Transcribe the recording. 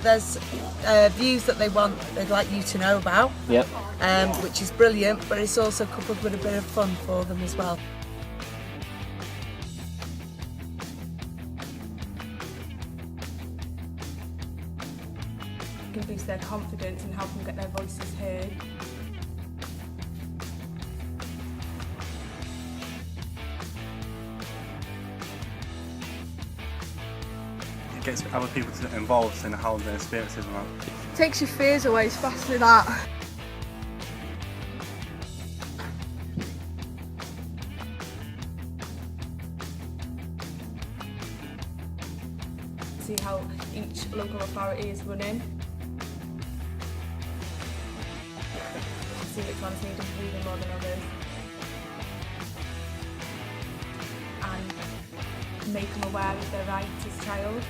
there's views that they'd like you to know about, yep. Which is brilliant, but it's also coupled with a bit of fun for them as well. Can boost their confidence and help them get their voices heard. It gets other people involved in how their experiences are. Takes your fears away, it's faster that. See how each local authority is running. See which ones need improving more than others. And make them aware of their rights as a child.